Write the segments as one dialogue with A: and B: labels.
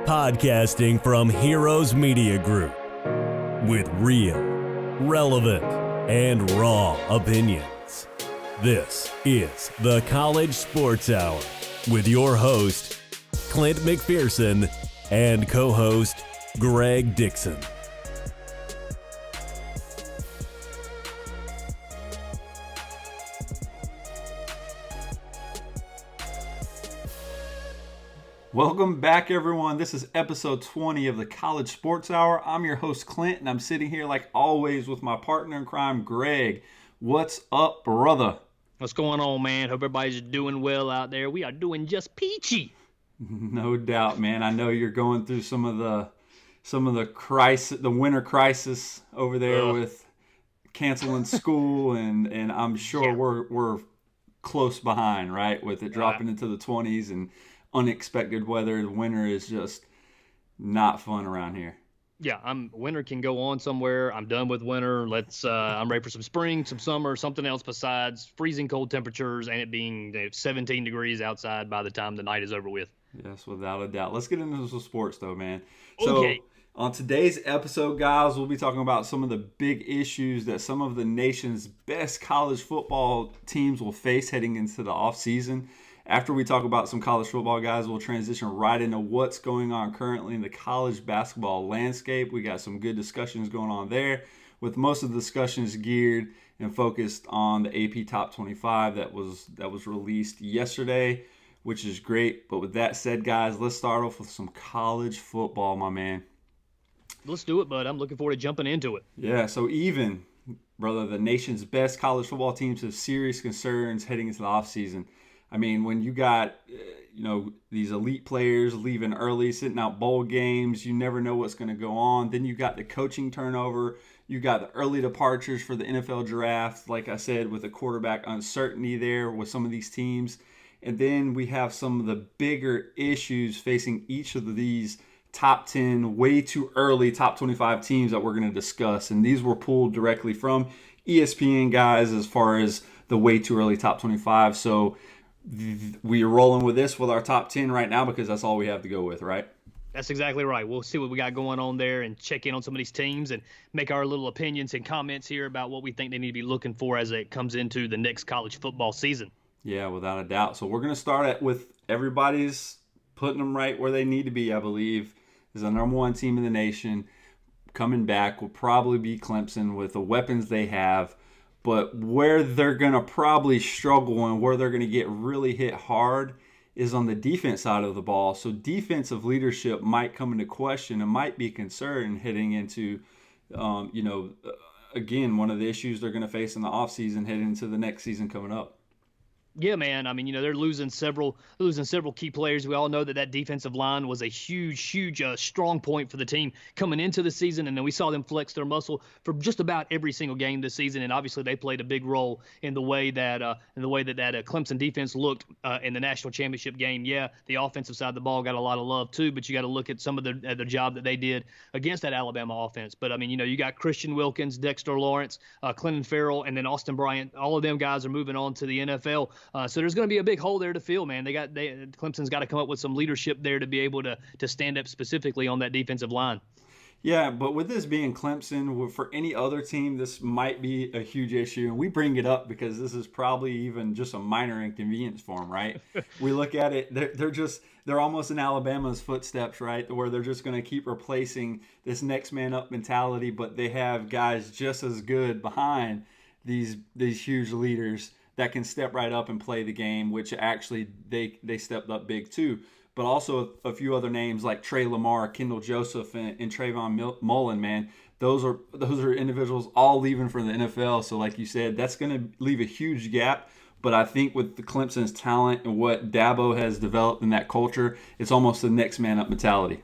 A: Podcasting from Heroes Media Group with real, relevant, and raw opinions. This is the College Sports Hour with your host, Clint McPherson, and co-host, Greg Dixon.
B: Welcome back, everyone. This is episode 20 of the College Sports Hour. I'm your host, Clint, and I'm sitting here like always with my partner in crime, Greg. What's up, brother?
C: What's going on, man? Hope everybody's doing well out there. We are doing just peachy.
B: No doubt, man. I know you're going through some of the crisis, the winter crisis over there with canceling school, and I'm sure we're close behind, right? With it dropping into the 20s and unexpected weather. The winter is just not fun around here.
C: Yeah, winter can go on somewhere. I'm done with winter. I'm ready for some spring, some summer, something else besides freezing cold temperatures and it being 17 degrees outside by the time the night is over with.
B: Yes, without a doubt. Let's get into some sports though, man.
C: Okay.
B: So on today's episode, guys, we'll be talking about some of the big issues that some of the nation's best college football teams will face heading into the offseason. After we talk about some college football, guys, we'll transition right into what's going on currently in the college basketball landscape. We got some good discussions going on there, with most of the discussions geared and focused on the AP Top 25 that was released yesterday, which is great. But with that said, guys, let's start off with some college football, my man.
C: Let's do it, bud. I'm looking forward to jumping into it.
B: Yeah, so brother, the nation's best college football teams have serious concerns heading into the offseason. I mean, when you got, these elite players leaving early, sitting out bowl games, you never know what's going to go on. Then you got the coaching turnover. You got the early departures for the NFL draft, like I said, with the quarterback uncertainty there with some of these teams. And then we have some of the bigger issues facing each of these top 10, way too early top 25 teams that we're going to discuss. And these were pulled directly from ESPN, guys, as far as the way too early top 25. So we are rolling with this with our top 10 right now because that's all we have to go with, right?
C: That's exactly right. We'll see what we got going on there and check in on some of these teams and make our little opinions and comments here about what we think they need to be looking for as it comes into the next college football season.
B: Yeah, without a doubt. So we're going to start with everybody's putting them right where they need to be, I believe, is the number one team in the nation. Coming back will probably be Clemson with the weapons they have. But where they're going to probably struggle and where they're going to get really hit hard is on the defense side of the ball. So defensive leadership might come into question and might be concerned heading into, again, one of the issues they're going to face in the offseason heading into the next season coming up.
C: Yeah, man. I mean, they're losing several key players. We all know that defensive line was a huge strong point for the team coming into the season, and then we saw them flex their muscle for just about every single game this season. And obviously, they played a big role in the way that Clemson defense looked in the national championship game. Yeah, the offensive side of the ball got a lot of love too, but you got to look at some of the job that they did against that Alabama offense. But I mean, you got Christian Wilkins, Dexter Lawrence, Clinton Farrell, and then Austin Bryant. All of them guys are moving on to the NFL. So there's going to be a big hole there to fill, man. Clemson's got to come up with some leadership there to be able to stand up specifically on that defensive line.
B: Yeah, but with this being Clemson, for any other team, this might be a huge issue. And we bring it up because this is probably even just a minor inconvenience for them, right? We look at it, they're almost in Alabama's footsteps, right? Where they're just going to keep replacing this next man up mentality, but they have guys just as good behind these huge leaders that can step right up and play the game, which actually they stepped up big too. But also a few other names like Trey Lamar, Kendall Joseph, and Trayvon Mullen, man. Those are individuals all leaving for the NFL. So like you said, that's going to leave a huge gap. But I think with the Clemson's talent and what Dabo has developed in that culture, it's almost the next man up mentality.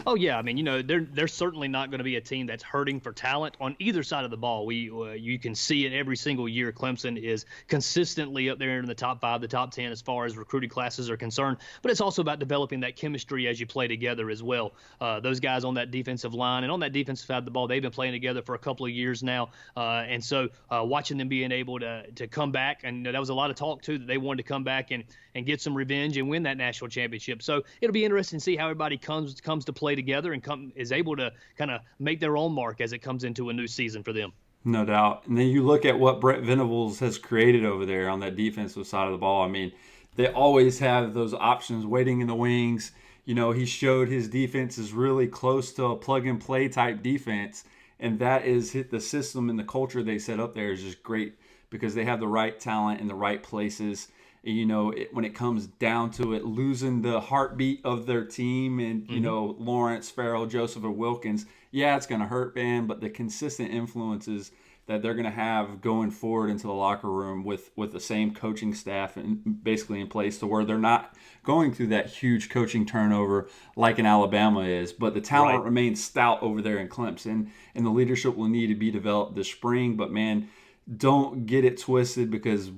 C: Oh yeah, I mean, they're certainly not going to be a team that's hurting for talent on either side of the ball. You can see it every single year. Clemson is consistently up there in the top 5, the top 10 as far as recruiting classes are concerned. But it's also about developing that chemistry as you play together as well. Those guys on that defensive line and on that defensive side of the ball, they've been playing together for a couple of years now, and so watching them being able to come back, and that was a lot of talk too that they wanted to come back and get some revenge and win that national championship. So it'll be interesting to see how everybody comes to play together and is able to kind of make their own mark as it comes into a new season for them.
B: No doubt. And then you look at what Brett Venables has created over there on that defensive side of the ball. I mean, they always have those options waiting in the wings. He showed his defense is really close to a plug-and-play type defense, and that is the system and the culture they set up there is just great because they have the right talent in the right places. When it comes down to it, losing the heartbeat of their team and, Lawrence, Farrell, Joseph, or Wilkins, yeah, it's going to hurt, man, but the consistent influences that they're going to have going forward into the locker room with the same coaching staff and basically in place to where they're not going through that huge coaching turnover like in Alabama is. But the talent remains stout over there in Clemson, and the leadership will need to be developed this spring. But, man, don't get it twisted because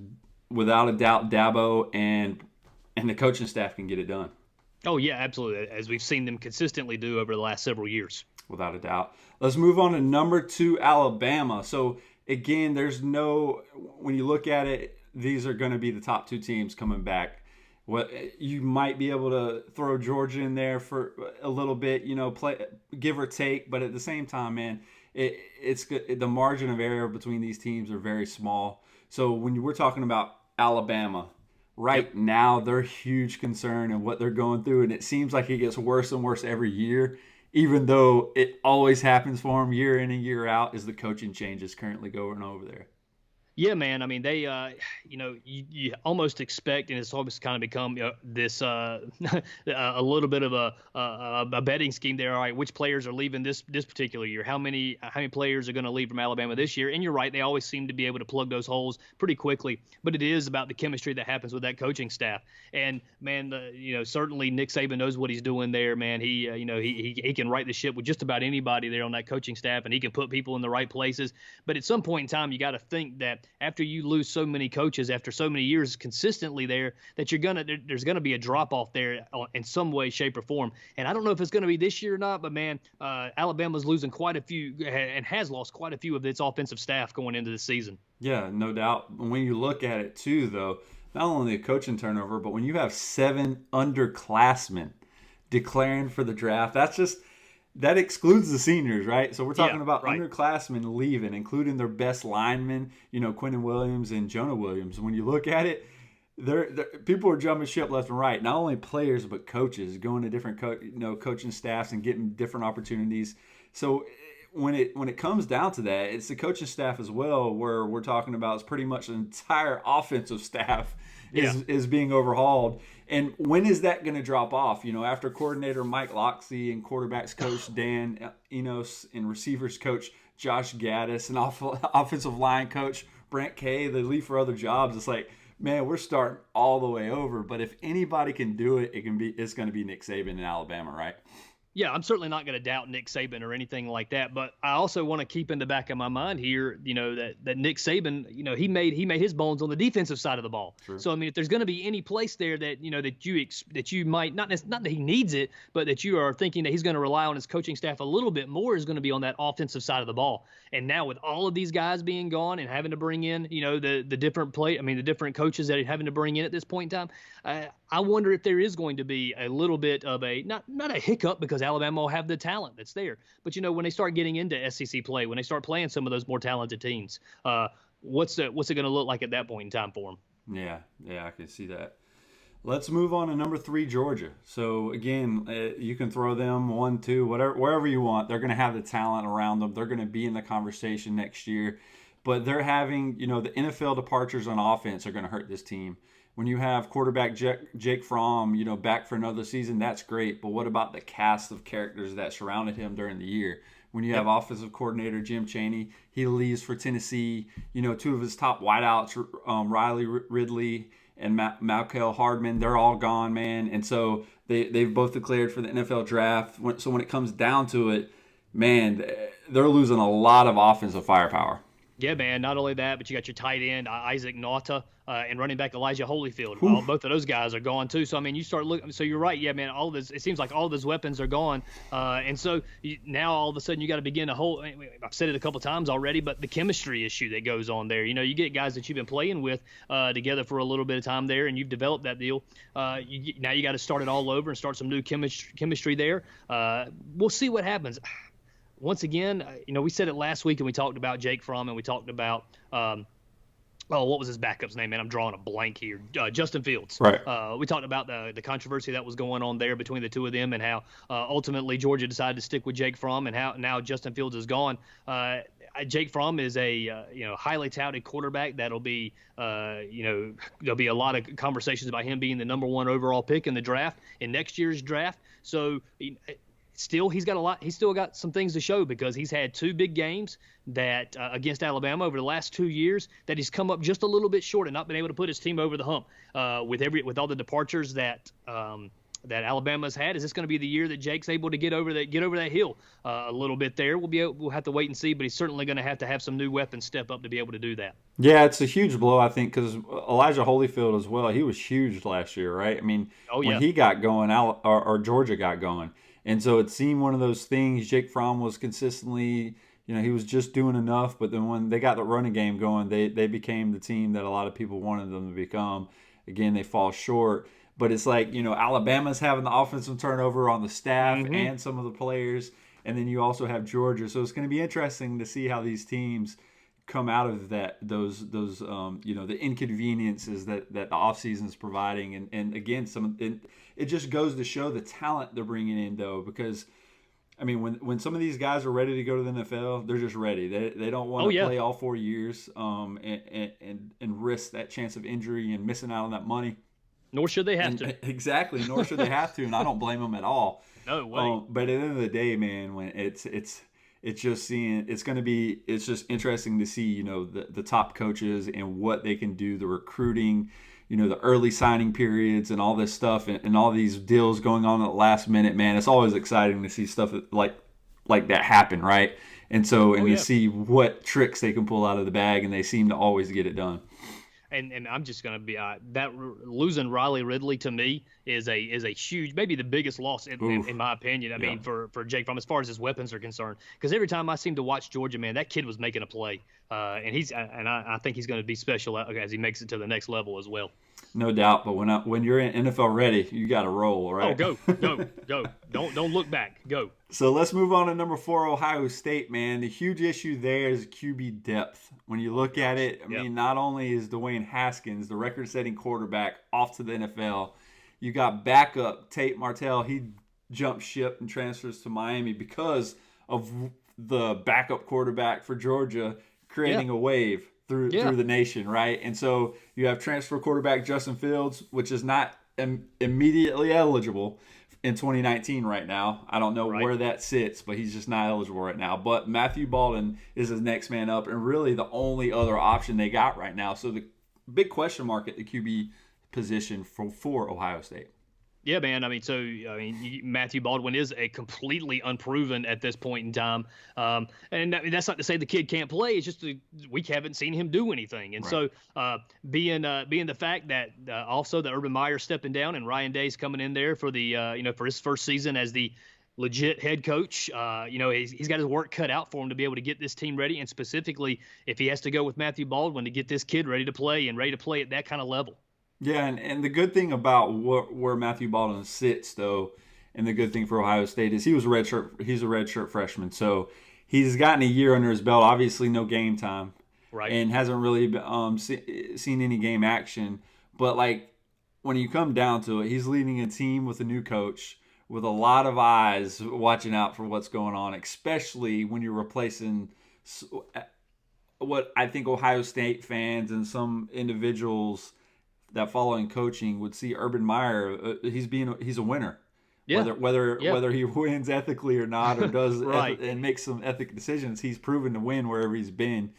B: without a doubt, Dabo and the coaching staff can get it done.
C: Oh, yeah, absolutely, as we've seen them consistently do over the last several years.
B: Without a doubt. Let's move on to number 2, Alabama. So, again, when you look at it, these are going to be the top 2 teams coming back. You might be able to throw Georgia in there for a little bit, play give or take, but at the same time, man, it's good. The margin of error between these teams are very small. So when we're talking about Alabama, now they're a huge concern in what they're going through, and it seems like it gets worse and worse every year, even though it always happens for them year in and year out as the coaching changes currently going over there.
C: Yeah, man. I mean, they, you almost expect, and it's almost kind of become this a little bit of a betting scheme there. All right, which players are leaving this particular year? How many players are going to leave from Alabama this year? And you're right, they always seem to be able to plug those holes pretty quickly. But it is about the chemistry that happens with that coaching staff. And man, certainly Nick Saban knows what he's doing there. Man, he can right the ship with just about anybody there on that coaching staff, and he can put people in the right places. But at some point in time, you got to think that after you lose so many coaches after so many years consistently there, that there's gonna be a drop off there in some way, shape, or form. And I don't know if it's gonna be this year or not, but man, Alabama's losing quite a few and has lost quite a few of its offensive staff going into the season. Yeah,
B: no doubt. When you look at it too, though, not only a coaching turnover, but when you have 7 underclassmen declaring for the draft, that excludes the seniors, right? So we're talking about underclassmen leaving, including their best linemen, Quentin Williams and Jonah Williams. When you look at it, people are jumping ship left and right. Not only players, but coaches going to different coaching staffs and getting different opportunities. So when it comes down to that, it's the coaching staff as well, where we're talking about is pretty much the entire offensive staff is being overhauled. And when is that going to drop off? After coordinator Mike Loxley and quarterbacks coach Dan Enos and receivers coach Josh Gaddis and offensive line coach Brent Kay, they leave for other jobs. It's like, man, we're starting all the way over. But if anybody can do it, it's going to be Nick Saban in Alabama, right?
C: Yeah, I'm certainly not going to doubt Nick Saban or anything like that, but I also want to keep in the back of my mind here, that Nick Saban, he made his bones on the defensive side of the ball. True. So I mean, if there's going to be any place there that that you might not that he needs it, but that you are thinking that he's going to rely on his coaching staff a little bit more, is going to be on that offensive side of the ball. And now with all of these guys being gone and having to bring in, the different coaches that are having to bring in at this point in time, I wonder if there is going to be a little bit of a not a hiccup, because Alabama will have the talent that's there. But when they start getting into SEC play, when they start playing some of those more talented teams, what's it going to look like at that point in time for them?
B: Yeah, I can see that. Let's move on to number 3, Georgia. So again, you can throw them 1, 2, wherever you want. They're going to have the talent around them. They're going to be in the conversation next year. But they're having, the NFL departures on offense are going to hurt this team. When you have quarterback Jake Fromm, back for another season, that's great. But what about the cast of characters that surrounded him during the year? When you have offensive coordinator Jim Chaney, he leaves for Tennessee. 2 of his top wideouts, Riley Ridley and Malkel Hardman, they're all gone, man. And so they've both declared for the NFL draft. So when it comes down to it, man, they're losing a lot of offensive firepower.
C: Yeah, man. Not only that, but you got your tight end Isaac Nauta and running back Elijah Holyfield. Both of those guys are gone too. So I mean, you start looking. So you're right. Yeah, man. All of this. It seems like all of his weapons are gone. And so now all of a sudden you got to begin a whole. I've said it a couple times already, but the chemistry issue that goes on there. You get guys that you've been playing with together for a little bit of time there, and you've developed that deal. Now you got to start it all over and start some new chemistry there. We'll see what happens. Once again, we said it last week, and we talked about Jake Fromm, and we talked about, what was his backup's name, man? I'm drawing a blank here. Justin Fields.
B: Right.
C: We talked about the controversy that was going on there between the two of them, and how ultimately Georgia decided to stick with Jake Fromm, and how now Justin Fields is gone. Jake Fromm is a highly touted quarterback that'll be there'll be a lot of conversations about him being the number 1 overall pick in the draft in next year's draft. So. He's still got some things to show, because he's had 2 big games that against Alabama over the last 2 years that he's come up just a little bit short and not been able to put his team over the hump. With all the departures that Alabama's had, is this going to be the year that Jake's able to get over that hill a little bit there? We'll have to wait and see, but he's certainly going to have some new weapons step up to be able to do that.
B: Yeah, it's a huge blow, I think, because Elijah Holyfield as well. He was huge last year, right? I mean, when he got going, or Georgia got going. And so it seemed one of those things. Jake Fromm was consistently, he was just doing enough. But then when they got the running game going, they became the team that a lot of people wanted them to become. Again, they fall short. But it's like, Alabama's having the offensive turnover on the staff and some of the players. And then you also have Georgia. So it's going to be interesting to see how these teams come out of those the inconveniences that the offseason is providing. And again, it just goes to show the talent they're bringing in, though, because I mean, when some of these guys are ready to go to the NFL, they're just ready. They don't want to play all 4 years and risk that chance of injury and missing out on that money.
C: Nor should they have to.
B: Exactly. Nor should they have to, and I don't blame them at all.
C: No way.
B: But at the end of the day, man, when it's just interesting to see, the top coaches and what they can do, the recruiting, the early signing periods and all this stuff and all these deals going on at the last minute, man. It's always exciting to see stuff like that happen, right? And so, you see what tricks they can pull out of the bag, and they seem to always get it done.
C: And I'm just going to be that losing Riley Ridley to me is a huge, maybe the biggest loss in my opinion. I mean, for Jake Fromm, as far as his weapons are concerned, because every time I seem to watch Georgia, man, that kid was making a play, and I think he's going to be special as he makes it to the next level as well.
B: No doubt, but when you're in NFL ready, you got to roll, right?
C: Oh, go! Don't look back. Go.
B: So let's move on to number 4, Ohio State, man. The huge issue there is QB depth. When you look at it, I mean, not only is Dwayne Haskins, the record-setting quarterback, off to the NFL, you got backup Tate Martell. He jumped ship and transfers to Miami because of the backup quarterback for Georgia creating a wave through the nation, right? And so you have transfer quarterback Justin Fields, which is not immediately eligible in 2019 right now. I don't know where that sits, but he's just not eligible right now. But Matthew Baldwin is his next man up, and really the only other option they got right now. So the big question mark at the QB position for Ohio State.
C: Yeah, man. Matthew Baldwin is a completely unproven at this point in time. And that's not to say the kid can't play. It's just we haven't seen him do anything. And so being the fact that also that Urban Meyer stepping down and Ryan Day's coming in there for the for his first season as the legit head coach, he's got his work cut out for him to be able to get this team ready. And specifically, if he has to go with Matthew Baldwin to get this kid ready to play at that kind of level.
B: Yeah, and the good thing about where Matthew Baldwin sits, though, and the good thing for Ohio State is he's a redshirt freshman. So he's gotten a year under his belt, obviously no game time,
C: right,
B: and hasn't really seen any game action. But, when you come down to it, he's leading a team with a new coach with a lot of eyes watching out for what's going on, especially when you're replacing what I think Ohio State fans and some individuals that following coaching would see Urban Meyer. He's a winner, whether he wins ethically or not, or does and makes some ethic decisions. He's proven to win wherever he's been.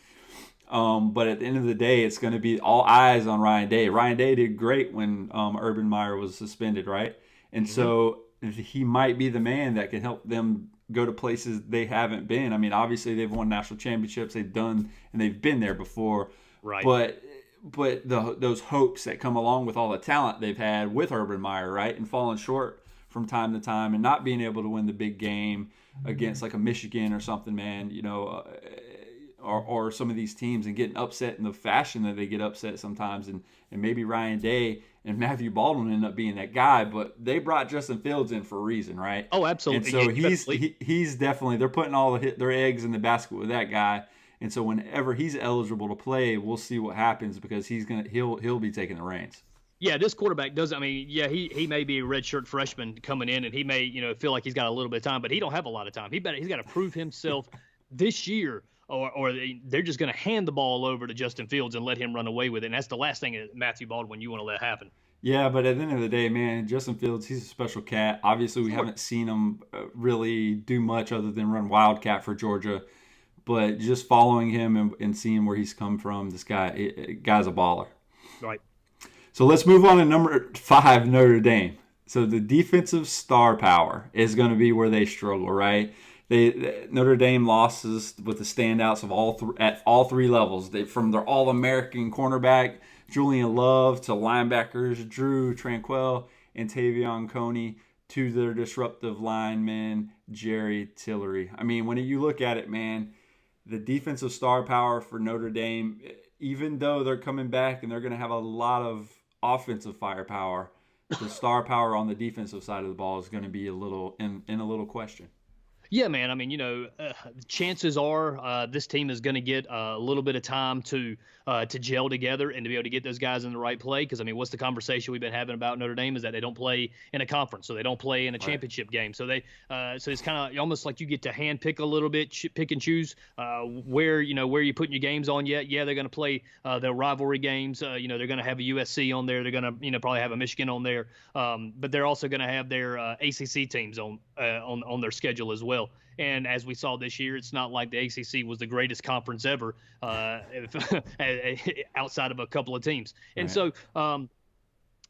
B: But at the end of the day, it's going to be all eyes on Ryan Day. Ryan Day did great when Urban Meyer was suspended, right? And so he might be the man that can help them go to places they haven't been. I mean, obviously they've won national championships, they've done, and they've been there before.
C: Right.
B: But those hopes that come along with all the talent they've had with Urban Meyer, right, and falling short from time to time and not being able to win the big game against like a Michigan or something, man, or some of these teams, and getting upset in the fashion that they get upset sometimes. And maybe Ryan Day and Matthew Baldwin end up being that guy, but they brought Justin Fields in for a reason, right?
C: Oh, absolutely.
B: And so he's definitely, they're putting all their eggs in the basket with that guy. And so whenever he's eligible to play, we'll see what happens, because he'll be taking the reins.
C: Yeah, this quarterback doesn't. I mean, yeah, he may be a redshirt freshman coming in, and he may feel like he's got a little bit of time, but he don't have a lot of time. He's got to prove himself this year, or they're just going to hand the ball over to Justin Fields and let him run away with it. And that's the last thing that Matthew Baldwin you want to let happen.
B: Yeah, but at the end of the day, man, Justin Fields, he's a special cat. Obviously, we haven't seen him really do much other than run Wildcat for Georgia. But just following him and seeing where he's come from, this guy's a baller.
C: Right.
B: So let's move on to number 5, Notre Dame. So the defensive star power is going to be where they struggle, right? Notre Dame losses with the standouts of at all three levels. From their All-American cornerback Julian Love to linebackers Drew Tranquil and Tavion Coney to their disruptive lineman Jerry Tillery. I mean, when you look at it, man, the defensive star power for Notre Dame, even though they're coming back and they're going to have a lot of offensive firepower, the star power on the defensive side of the ball is going to be a little question.
C: Yeah, man. I mean, chances are this team is going to get a little bit of time to gel together and to be able to get those guys in the right play. Because, I mean, what's the conversation we've been having about Notre Dame is that they don't play in a conference, so they don't play in a championship game. So so it's kind of almost like you get to hand pick a little bit, pick and choose where you're putting your games on. Yeah, they're going to play their rivalry games. They're going to have a USC on there. They're going to probably have a Michigan on there. But they're also going to have their ACC teams on their schedule as well. And as we saw this year, it's not like the ACC was the greatest conference ever outside of a couple of teams. And so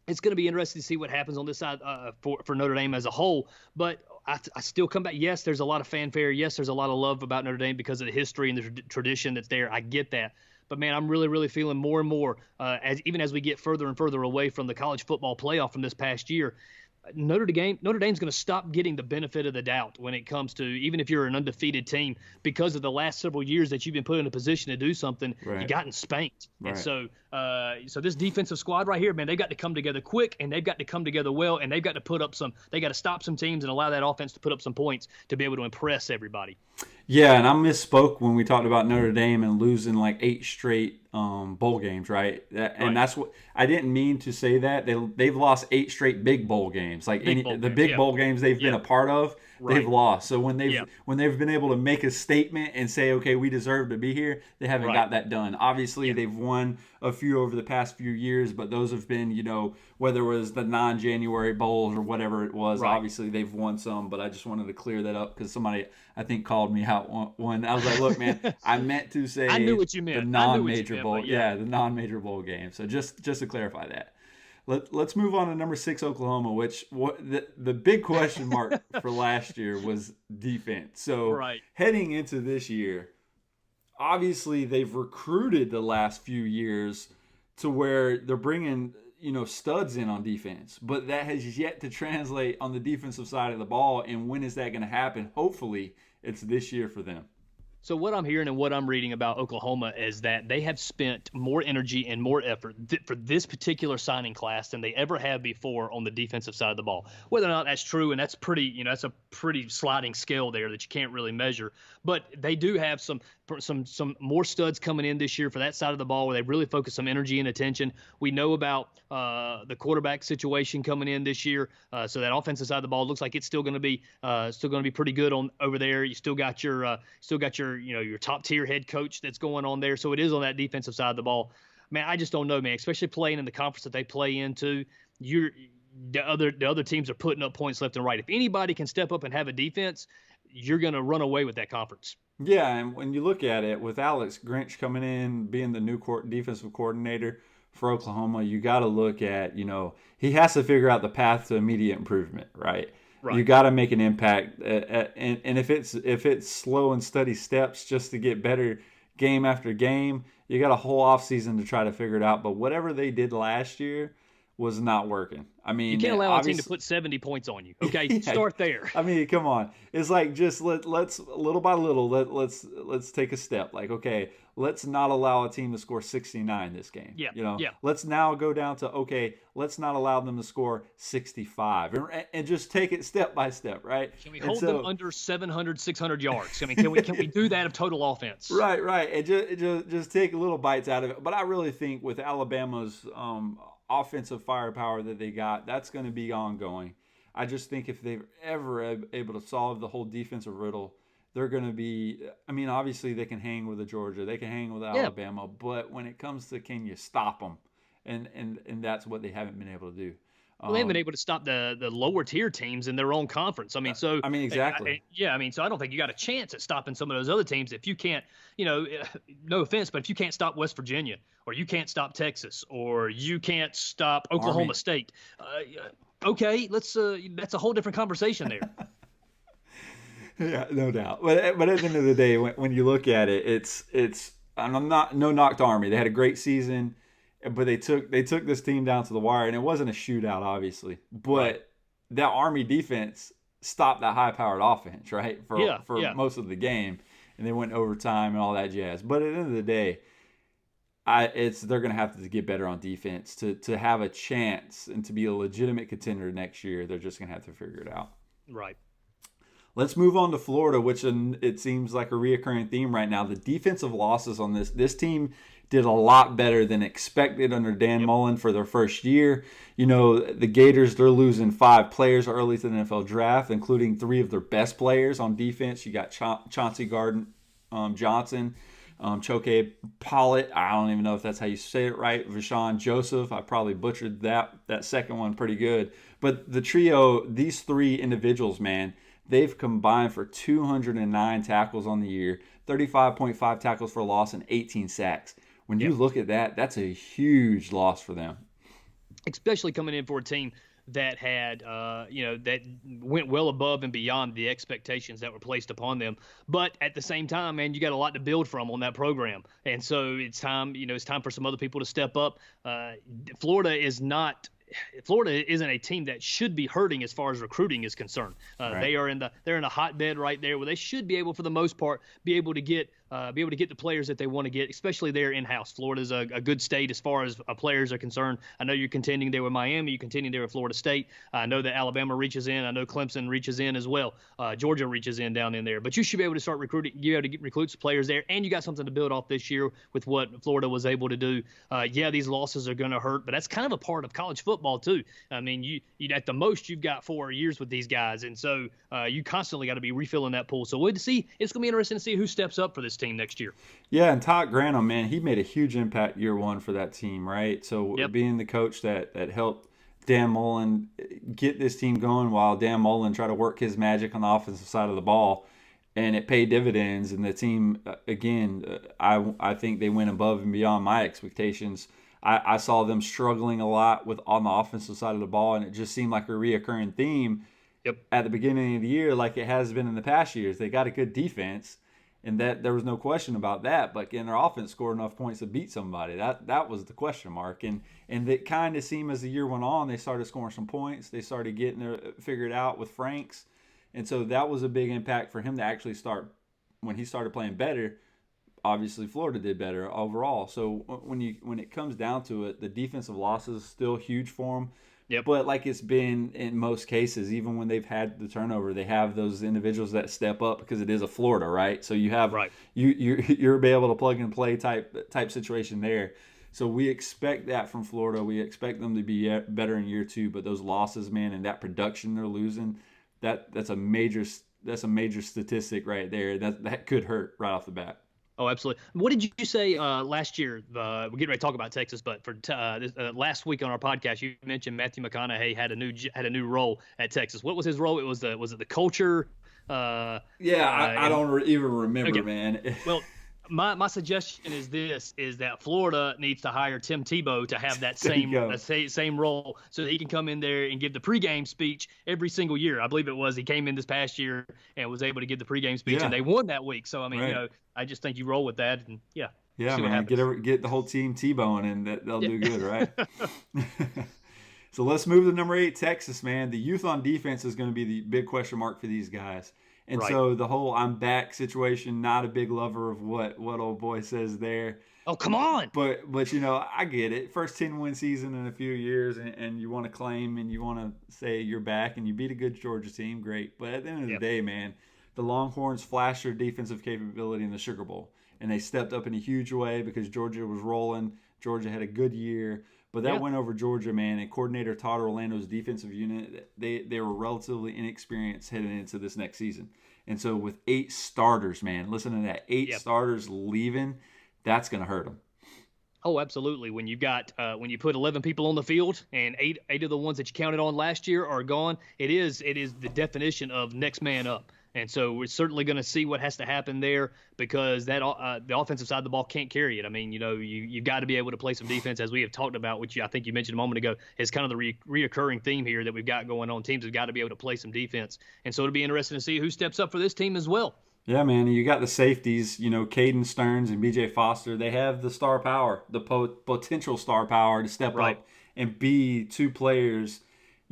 C: it's going to be interesting to see what happens on this side for Notre Dame as a whole. But I still come back. Yes, there's a lot of fanfare. Yes, there's a lot of love about Notre Dame because of the history and the tradition that's there. I get that. But, man, I'm really, really feeling more and more, even as we get further and further away from the college football playoff from this past year, Notre Dame's going to stop getting the benefit of the doubt when it comes to, even if you're an undefeated team, because of the last several years that you've been put in a position to do something, you've gotten spanked. Right. And so this defensive squad right here, man, they've got to come together quick, and they've got to come together well, and they've got to they got to stop some teams and allow that offense to put up some points to be able to impress everybody.
B: Yeah, and I misspoke when we talked about Notre Dame and losing like 8 straight bowl games, right? And that's what I didn't mean to say that. They've lost 8 straight big bowl games. Like big bowl games they've been a part of, they've lost. So when they've been able to make a statement and say, okay, we deserve to be here, they haven't got that done. Obviously, they've won a few over the past few years, but those have been, whether it was the non-January bowls or whatever it was, obviously they've won some, but I just wanted to clear that up because somebody, I think, called me out one. I was like, look, man, I meant to say
C: I knew what you meant.
B: The non-major bowl. Yeah, the non-major bowl game. So just to clarify that. Let's move on to number 6, Oklahoma, which the big question mark for last year was defense. So heading into this year, obviously they've recruited the last few years to where they're bringing studs in on defense, but that has yet to translate on the defensive side of the ball. And when is that going to happen? Hopefully it's this year for them.
C: So what I'm hearing and what I'm reading about Oklahoma is that they have spent more energy and more effort for this particular signing class than they ever have before on the defensive side of the ball. Whether or not that's true, and that's pretty, that's a pretty sliding scale there that you can't really measure. But they do have some more studs coming in this year for that side of the ball where they really focus some energy and attention. We know about the quarterback situation coming in this year, so that offensive side of the ball looks like it's still going to be pretty good on over there. You still got your your top tier head coach that's going on there. So it is on that defensive side of the ball. Man, I just don't know, man, especially playing in the conference that they play into. The other teams are putting up points left and right. If anybody can step up and have a defense, you're going to run away with that conference.
B: Yeah, and when you look at it, with Alex Grinch coming in, being the new defensive coordinator for Oklahoma, you got to look at, he has to figure out the path to immediate improvement, right? You
C: Right.
B: got to make an impact, and if it's slow and steady steps just to get better game after game, you got a whole offseason to try to figure it out. But whatever they did last year was not working. I
C: You
B: mean,
C: can't allow a team to
B: obviously,
C: put 70 points on you. Okay,
B: yeah,
C: start there.
B: I mean, come on. It's like just let's little by little let's take a step. Like, okay, let's not allow a team to score 69 this game.
C: Yeah, yeah.
B: Let's now go down to, okay, let's not allow them to score 65 and just take it step by step, right?
C: Can we
B: And
C: hold them under 700, 600 yards? I mean, can we do that of total offense?
B: Right. And just take little bites out of it. But I really think with Alabama's offensive firepower that they got, that's going to be ongoing. I just think if they're ever able to solve the whole defensive riddle, they're going to be. I mean, obviously they can hang with the Georgia, they can hang with Alabama, but when it comes to can you stop them, and that's what they haven't been able to do.
C: Well, they haven't been able to stop the lower tier teams in their own conference. I mean, so
B: exactly.
C: So I don't think you got a chance at stopping some of those other teams if you can't. No offense, but if you can't stop West Virginia, or you can't stop Texas, or you can't stop Oklahoma
B: Army.
C: State, okay, let's. That's a whole different conversation there.
B: Yeah, no doubt. But at the end of the day, when you look at it, it's and I'm not no knock to Army. They had a great season, but they took this team down to the wire, and it wasn't a shootout, obviously. But that Army defense stopped that high-powered offense, right? For most of the game, and they went overtime and all that jazz. But at the end of the day, they're going to have to get better on defense to have a chance and to be a legitimate contender next year. They're just going to have to figure it out.
C: Right.
B: Let's move on to Florida, which it seems like a reoccurring theme right now. The defensive losses on this team did a lot better than expected under Dan Mullen for their first year. The Gators, they're losing 5 players early to the NFL draft, including 3 of their best players on defense. You got Chauncey Johnson, Choke Pollitt, I don't even know if that's how you say it right, Vashawn Joseph, I probably butchered that second one pretty good. But the trio, these 3 individuals, man, they've combined for 209 tackles on the year, 35.5 tackles for loss, and 18 sacks. When you look at that, that's a huge loss for them.
C: Especially coming in for a team that had, that went well above and beyond the expectations that were placed upon them. But at the same time, man, you got a lot to build from on that program. And so it's time for some other people to step up. Florida isn't a team that should be hurting as far as recruiting is concerned.
B: Right.
C: They're in the hotbed right there where they should be able, for the most part, be able to get the players that they want to get, especially there in-house. Florida's a good state as far as players are concerned. I know you're contending there with Miami. You're contending there with Florida State. I know that Alabama reaches in. I know Clemson reaches in as well. Georgia reaches in down in there. But you should be able to start recruiting. You able to recruit some players there, and you got something to build off this year with what Florida was able to do. These losses are going to hurt, but that's kind of a part of college football too. I mean, you at the most you've got 4 years with these guys, and so you constantly got to be refilling that pool. So we'll see. It's going to be interesting to see who steps up for this team next year.
B: Yeah, and Todd Grantham, man, he made a huge impact year 1 for that team, right? So being the coach that helped Dan Mullen get this team going while Dan Mullen tried to work his magic on the offensive side of the ball, and it paid dividends. And the team, again, I think they went above and beyond my expectations. I saw them struggling a lot on the offensive side of the ball, and it just seemed like a reoccurring theme at the beginning of the year, like it has been in the past years. They got a good defense, and that there was no question about that. But can their offense score enough points to beat somebody? That was the question mark. And it kind of seemed as the year went on, they started scoring some points. They started getting it figured out with Franks, and so that was a big impact for him to actually start when he started playing better. Obviously, Florida did better overall. So when it comes down to it, the defensive losses still huge for them.
C: Yep.
B: But like it's been in most cases, even when they've had the turnover, they have those individuals that step up because it is a Florida, right? So you have you're be able to plug and play type situation there. So we expect that from Florida. We expect them to be better in year 2. But those losses, man, and that production they're losing, that's a major statistic right there. That could hurt right off the bat.
C: Oh, absolutely. What did you say last year? We're getting ready to talk about Texas, but for last week on our podcast, you mentioned Matthew McConaughey had a new role at Texas. What was his role? Was it the culture?
B: I don't even remember,
C: okay.
B: man.
C: Well, my suggestion is that Florida needs to hire Tim Tebow to have that
B: There you go.
C: same role, so that he can come in there and give the pregame speech every single year. I believe it was he came in this past year and was able to give the pregame speech, and they won that week. So I mean,
B: Right.
C: I just think you roll with that, and
B: Yeah,
C: see what
B: man.
C: happens.
B: Get the whole team T-bone, and they'll do good, right?
C: Yeah.
B: So let's move to number 8, Texas, man. The youth on defense is going to be the big question mark for these guys. And
C: Right.
B: so the whole I'm back situation, not a big lover of what old boy says there.
C: Oh, come on.
B: But I get it. First 10-win season in a few years, and you want to claim and you want to say you're back, and you beat a good Georgia team, great. But at the end of the day, man, the Longhorns flashed their defensive capability in the Sugar Bowl, and they stepped up in a huge way because Georgia was rolling. Georgia had a good year. But that went over Georgia, man, and coordinator Todd Orlando's defensive unit, they were relatively inexperienced heading into this next season. And so with 8 starters, man, listen to that, 8 starters leaving, that's going to hurt them.
C: Oh, absolutely. When you got when you put 11 people on the field and eight of the ones that you counted on last year are gone, it is the definition of next man up. And so we're certainly going to see what has to happen there, because that the offensive side of the ball can't carry it. I mean, you've got to be able to play some defense, as we have talked about, which I think you mentioned a moment ago, is kind of the reoccurring theme here that we've got going on. Teams have got to be able to play some defense. And so it'll be interesting to see who steps up for this team as well.
B: Yeah, man. You got the safeties, Caden Stearns and B.J. Foster. They have the star power, the potential star power to step up and be 2 players,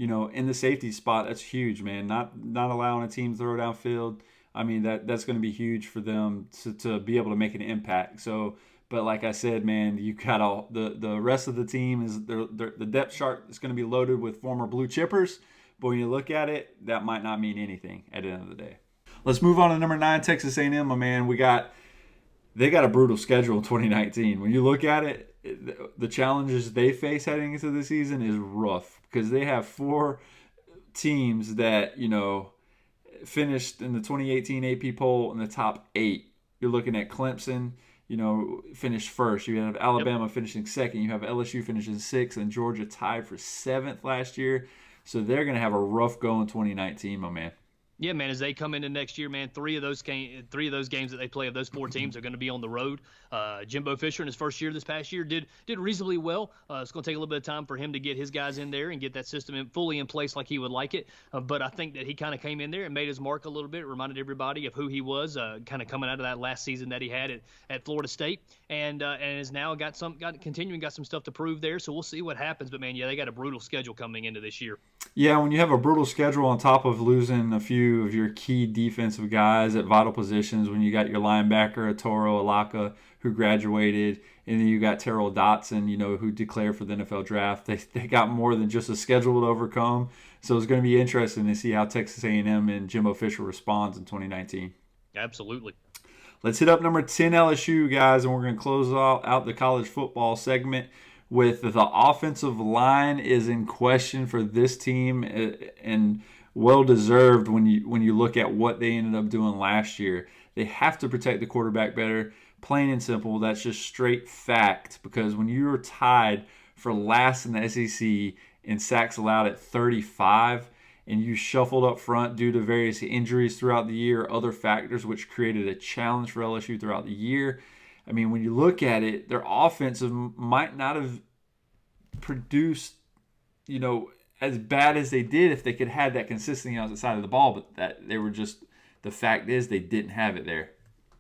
B: in the safety spot. That's huge, man. Not allowing a team to throw downfield. I mean, that's going to be huge for them to be able to make an impact. So, but like I said, man, you got all the rest of the team is the depth chart is going to be loaded with former blue chippers. But when you look at it, that might not mean anything at the end of the day. Let's move on to number 9, Texas A&M, my man. They got a brutal schedule in 2019. When you look at it, the challenges they face heading into the season is rough, because they have 4 teams that, finished in the 2018 AP poll in the top 8. You're looking at Clemson, finished first. You have Alabama finishing second. You have LSU finishing 6th, and Georgia tied for 7th last year. So they're going to have a rough go in 2019, my man.
C: Yeah, man, as they come into next year, man, 3 of those games that they play of those 4 teams are going to be on the road. Jimbo Fisher in his first year this past year did reasonably well. It's going to take a little bit of time for him to get his guys in there and get that system fully in place like he would like it. But I think that he kind of came in there and made his mark a little bit, reminded everybody of who he was, kind of coming out of that last season that he had at Florida State, and has now got some stuff to prove there. So we'll see what happens. But man, they got a brutal schedule coming into this year.
B: Yeah, when you have a brutal schedule on top of losing a few of your key defensive guys at vital positions, when you got your linebacker, Toro Alaka, who graduated, and then you got Terrell Dotson, who declared for the NFL draft. They got more than just a schedule to overcome. So it's going to be interesting to see how Texas A&M and Jimbo Fisher responds in 2019.
C: Absolutely.
B: Let's hit up number 10 LSU, guys, and we're going to close out the college football segment with the offensive line is in question for this team, and well-deserved when you look at what they ended up doing last year. They have to protect the quarterback better, plain and simple. That's just straight fact, because when you were tied for last in the SEC in sacks allowed at 35, and you shuffled up front due to various injuries throughout the year, other factors which created a challenge for LSU throughout the year. I mean, when you look at it, their offensive might not have produced, as bad as they did if they could have that consistency on the side of the ball, but that they were just, the fact is they didn't have it there.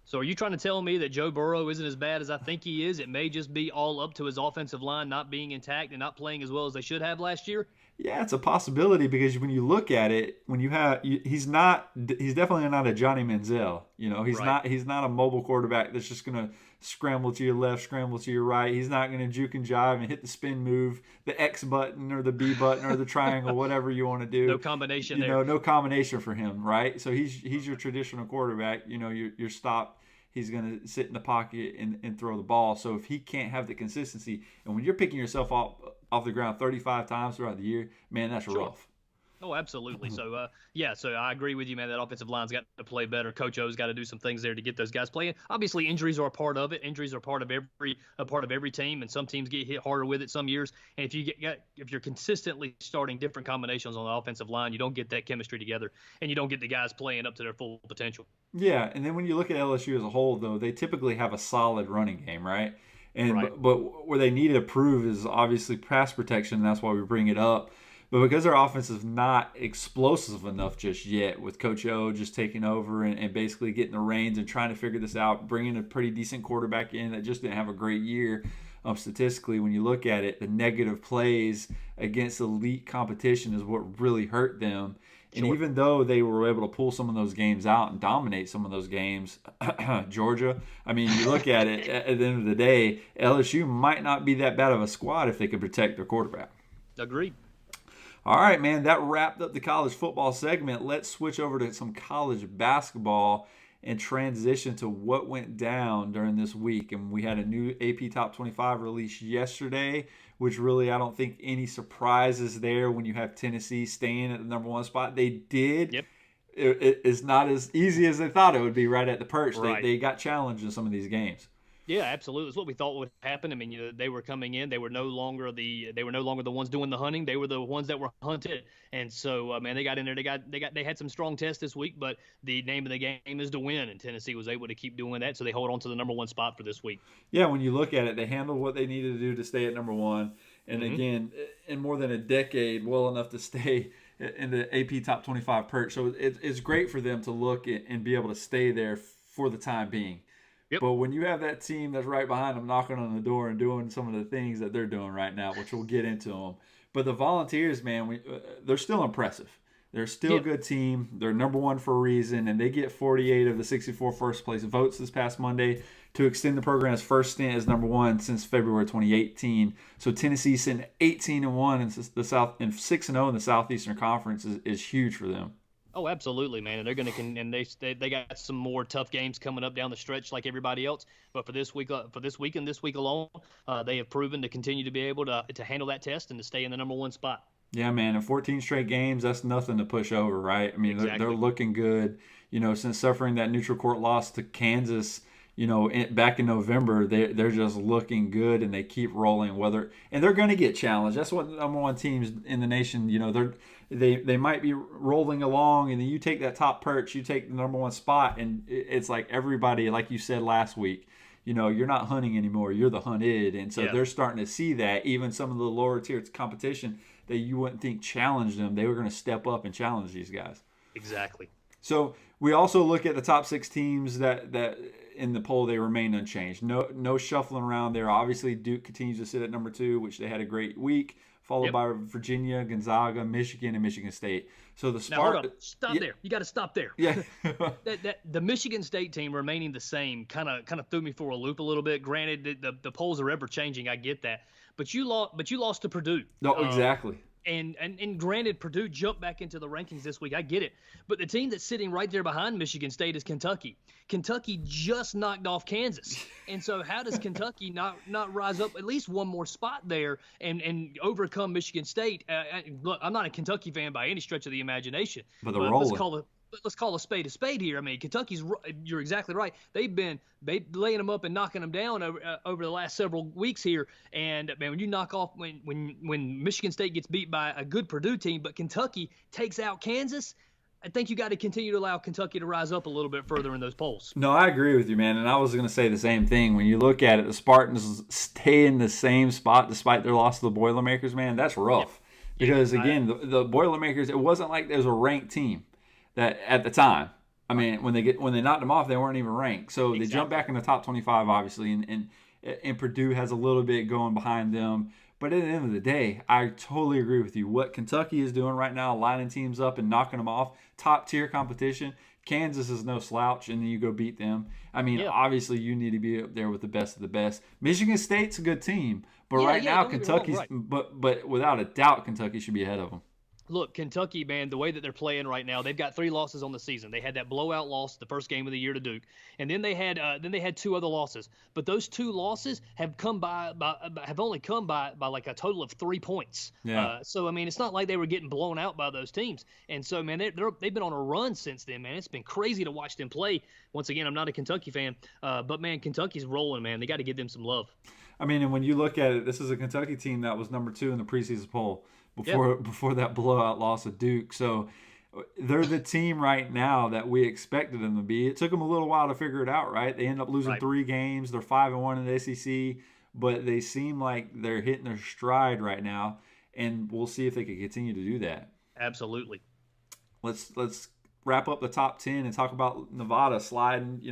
C: So are you trying to tell me that Joe Burrow isn't as bad as I think he is? It may just be all up to his offensive line not being intact and not playing as well as they should have last year?
B: Yeah, it's a possibility, because when you look at it, he's definitely not a Johnny Manziel. He's not a mobile quarterback that's just going to scramble to your left, scramble to your right. He's not going to juke and jive and hit the spin move, the X button or the B button or the triangle, whatever you want to do.
C: No combination there.
B: No combination for him, right? So he's your traditional quarterback. Your stop. He's going to sit in the pocket and throw the ball. So if he can't have the consistency, and when you're picking yourself off the ground 35 times throughout the year, man, that's rough.
C: Oh, absolutely. So, so I agree with you, man. That offensive line's got to play better. Coach O's got to do some things there to get those guys playing. Obviously, injuries are a part of it. Injuries are part of every team, and some teams get hit harder with it some years. And if you're consistently starting different combinations on the offensive line, you don't get that chemistry together, and you don't get the guys playing up to their full potential.
B: Yeah, and then when you look at LSU as a whole, though, they typically have a solid running game, right? And
C: Right.
B: but where they need to improve is obviously pass protection. And that's why we bring it up. But because their offense is not explosive enough just yet, with Coach O just taking over and basically getting the reins and trying to figure this out, bringing a pretty decent quarterback in that just didn't have a great year. Statistically, when you look at it, the negative plays against elite competition is what really hurt them. And
C: Sure.
B: even though they were able to pull some of those games out and dominate some of those games, Georgia, I mean, you look at it, at the end of the day, LSU might not be that bad of a squad if they could protect their quarterback.
C: Agreed.
B: All right, man, that wrapped up the college football segment. Let's switch over to some college basketball and transition to what went down during this week. And we had a new AP Top 25 released yesterday, which really I don't think any surprises there when you have Tennessee staying at the number one spot. They did.
C: Yep.
B: It's not as easy as they thought it would be right at the perch.
C: Right.
B: They got challenged in some of these games.
C: Yeah, absolutely. It's what we thought would happen. I mean, they were coming in. They were no longer the ones doing the hunting. They were the ones that were hunted. And so, man, they got in there. They had some strong tests this week, but the name of the game is to win, and Tennessee was able to keep doing that. So they hold on to the number one spot for this week.
B: Yeah, when you look at it, they handled what they needed to do to stay at number one. And again, in more than a decade, well enough to stay in the AP Top 25 perch. So it's great for them to look at and be able to stay there for the time being.
C: Yep.
B: But when you have that team that's right behind them knocking on the door and doing some of the things that they're doing right now, which we'll get into them. But the Volunteers, man, they're still impressive. They're still a good team. They're number one for a reason, and they get 48 of the 64 first place votes this past Monday to extend the program's first stint as number one since February 2018. So Tennessee sitting 18-1 in the South and 6-0 in the Southeastern Conference is huge for them.
C: Oh, absolutely, man. And they're going to, and they got some more tough games coming up down the stretch like everybody else. But for this week and this week alone, they have proven to continue to be able to handle that test and to stay in the number one spot.
B: Yeah, man. In 14 straight games, that's nothing to push over, right? I mean,
C: Exactly.
B: they're looking good. Since suffering that neutral court loss to Kansas, back in November, they're just looking good and they keep rolling. And they're going to get challenged. That's what the number one teams in the nation. They might be rolling along, and then you take that top perch, you take the number one spot, and it's like everybody, like you said last week. You're not hunting anymore. You're the hunted, and so they're starting to see that. Even some of the lower tier competition that you wouldn't think challenged them, they were going to step up and challenge these guys.
C: Exactly.
B: So we also look at the top six teams that in the poll, they remain unchanged. No shuffling around there. Obviously, Duke continues to sit at number 2, which they had a great week, followed by Virginia, Gonzaga, Michigan, and Michigan State. So the
C: Now, hold on. Stop there. You got to stop there.
B: Yeah.
C: The Michigan State team remaining the same kind of threw me for a loop a little bit. Granted, the polls are ever changing. I get that. But you lost to Purdue.
B: No, exactly.
C: And granted, Purdue jumped back into the rankings this week. I get it. But the team that's sitting right there behind Michigan State is Kentucky. Kentucky just knocked off Kansas. And so how does Kentucky not rise up at least one more spot there and overcome Michigan State? Look, I'm not a Kentucky fan by any stretch of the imagination.
B: But they're rolling.
C: Let's call a spade here. I mean, Kentucky's. You're exactly right. They've been laying them up and knocking them down over the last several weeks here. And man, when you knock off when Michigan State gets beat by a good Purdue team, but Kentucky takes out Kansas, I think you got to continue to allow Kentucky to rise up a little bit further in those polls.
B: No, I agree with you, man. And I was going to say the same thing. When you look at it, the Spartans stay in the same spot despite their loss to the Boilermakers, man. That's rough. Because, again, the Boilermakers, it wasn't like there was a ranked team that at the time. I mean, when they knocked them off, they weren't even ranked. So they jumped back in the top 25, obviously, and Purdue has a little bit going behind them. But at the end of the day, I totally agree with you. What Kentucky is doing right now, lining teams up and knocking them off, top-tier competition. Kansas is no slouch, and then you go beat them. I mean, obviously, you need to be up there with the best of the best. Michigan State's a good team, but now Kentucky's – but without a doubt, Kentucky should be ahead of them.
C: Look, Kentucky, man, the way that they're playing right now, they've got 3 losses on the season. They had that blowout loss the first game of the year to Duke, and then they had 2 other losses. But those 2 losses have have only come by like a total of 3 points.
B: Yeah.
C: So I mean, it's not like they were getting blown out by those teams. And so, man, they've been on a run since then, man. It's been crazy to watch them play. Once again, I'm not a Kentucky fan, but man, Kentucky's rolling, man. They got to give them some love.
B: I mean, and when you look at it, this is a Kentucky team that was number 2 in the preseason poll before that blowout loss of Duke. So they're the team right now that we expected them to be. It took them a little while to figure it out, right? They end up losing 3 games. They're 5-1 in the SEC, but they seem like they're hitting their stride right now, and we'll see if they can continue to do that.
C: Absolutely.
B: Let's wrap up the top 10 and talk about Nevada sliding,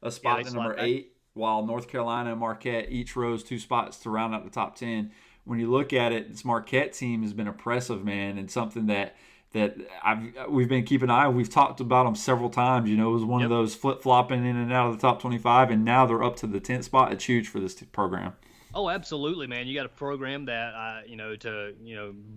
B: a spot to number 8, while North Carolina and Marquette each rose 2 spots to round out the top 10. When you look at it, this Marquette team has been impressive, man, and something that we've been keeping an eye on. We've talked about them several times. It was one of those flip-flopping in and out of the top 25, and now they're up to the 10th spot. It's huge for this program.
C: Oh, absolutely, man. You got a program that,